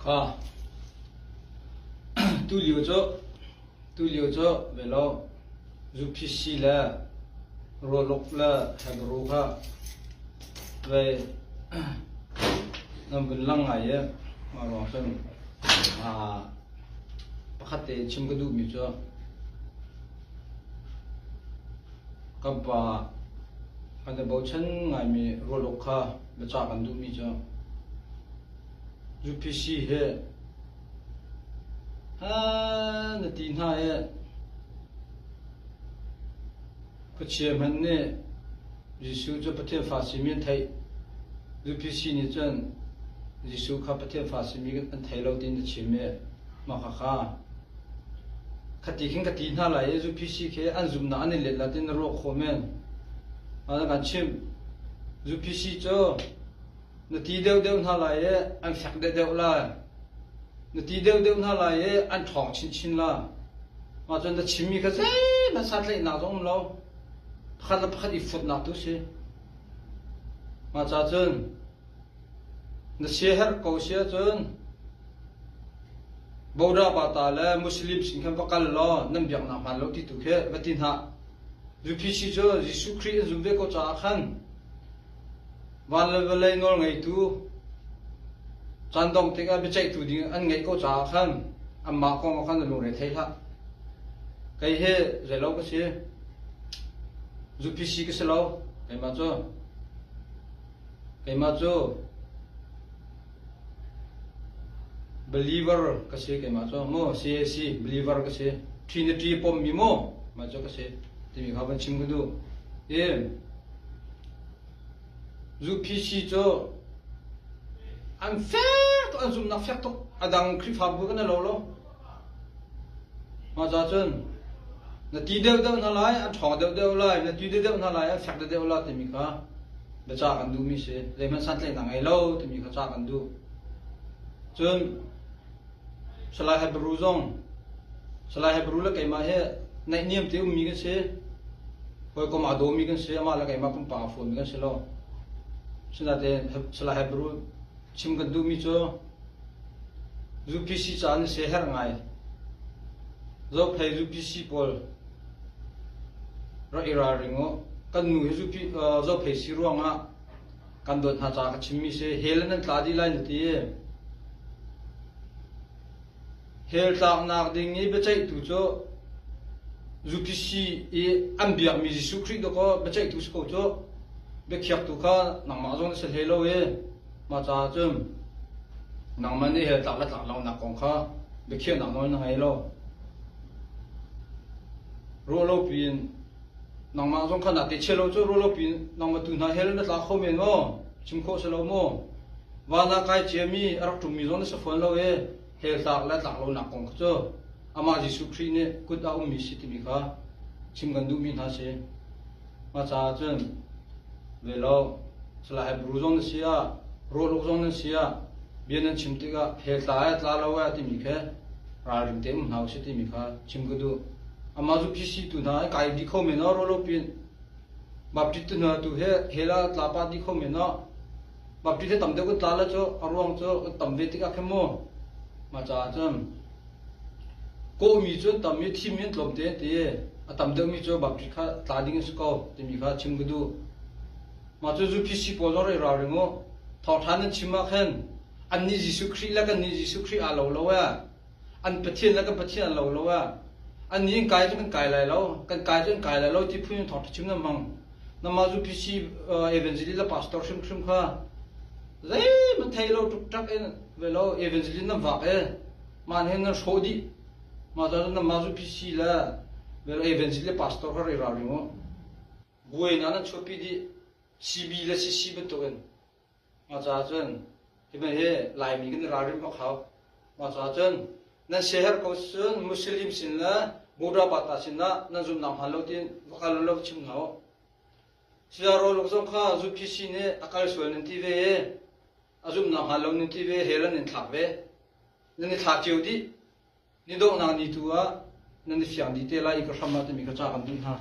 Ka tu liu cho velo UPC la rolok la habru kha ve nam bin lang ai ya ma ro sang pakhate chimgadu mi cho kapa ada bauchan ngai mi rolok kha becha kan du mi cho UPC he na tin ha ye pachie man ne jisu cho pathe fasimi thai UPC ni chan jisu kha pathe fasimi kan thai lo tin chime ma kha khati king khati na la ye UPC ke anzum na ani le la tin ro khomen ana kan chim UPC cho na ti deu na la ye an sak deu la na ti deu na la ye an thong chin la ma chan da chimi kha sai na sat le na zong lo pakhat I fut na tu se ma cha chun na shehar ko sia chun Boda bata la muslim sing kham pakal lo nam biak na man lo ti tu khe batin ha UPC cho Jisu Christ zum ve ko cha khan van le le ngol ngai tu chan dong te ga be chai tu ding an ngai ko cha khan amma ko khan lo re thai ha kai he re lo ka se UPC ke se lo kai ma cho believer ka se kai ma cho mo CAC believer ka se Trinity pom mi mo ma cho ka se ti mi kha ban chim gu du ye UPC cho an fair to an zum na fair to adang kri fa bu kana lo ma cha chun na ti deu na lai an thong deu lai na ti deu na lai an fair deu la ti mi kha ba cha kan du mi se le man san le na ngai lo ti mi kha cha kan du chun salai ha bru la kai ma he nai niam te mi kan se hoi ko ma do mi kan se ma la kai ma pum pa phone mi kan se lo Sinate salah hebru chim kan du mi cho UPC chan se her ngai zo phai UPC pol ra ira ringo kan nu UP zo phai si ruanga kan dot ha cha ka chim mi se helen tla di line ti hel ta nak ding ni be chai tu cho UPC e ambia mi Jisu Christ do ko be chai tu ko cho be khiak tu kha nang ma jong se helo e ma cha chum nang man ni he ta la lo na kong kha be khia nang no na hai lo ro lo pin nang ma jong kha na te chelo cho ro lo pin nang ma tu na hel na la kho me no chim kho se lo mo wa na kai che mi ar tu mi jong se phone lo e he ta la lo na kong cho ama Jisu Christ ne ku da mi si ti mi kha chim gan du mi na se ma cha chum velo salah hebru zong sia ro lok zong sia bian chimti ga he tla lo wa ti mi khe ra ring tem nau si ti mi kha chim gu du ama ju pc tu na kai di kho me no ro lo pin bapti tu na tu he la tla pa di kho me no bapti te tam de ko tla la cho arwang cho tam ve ti ka khemo ma cha cham ko mi cho tam mi thi min tlom te tam de mi cho bapti kha tla ding su ko ti mi kha chim gu du ma chu UPC polore ra ringo thau than chima khan an ni Jisu Christ la kan ni Jisu Christ a lo wa an pathian la kan pathian lo wa an ni kai chu kan kai lai lo kan kai chu kai lai lo ti phun thau chim na mang na ma UPC evangelist la pastor shim kha zai man thai lo tuk tak en velo evangelist na va e man hen na shodi ma da na ma UPC la velo evangelist la pastor ra ringo buai na chopi di CB la CC betul ma cha chen he me he lai mi kan ra rim pa khao ma cha chen na shehar ko sun muslim sin la boda pata sin na zum nam halo tin vakal lo chim nao sia ro lo zong kha UPC ne akal sol nin ti ve azum nam halo nin ti ve heran nin thak ve ni thak chiu di ni do na ni tu a ni fiang di te la I ka sama te mi ka cha kan din ha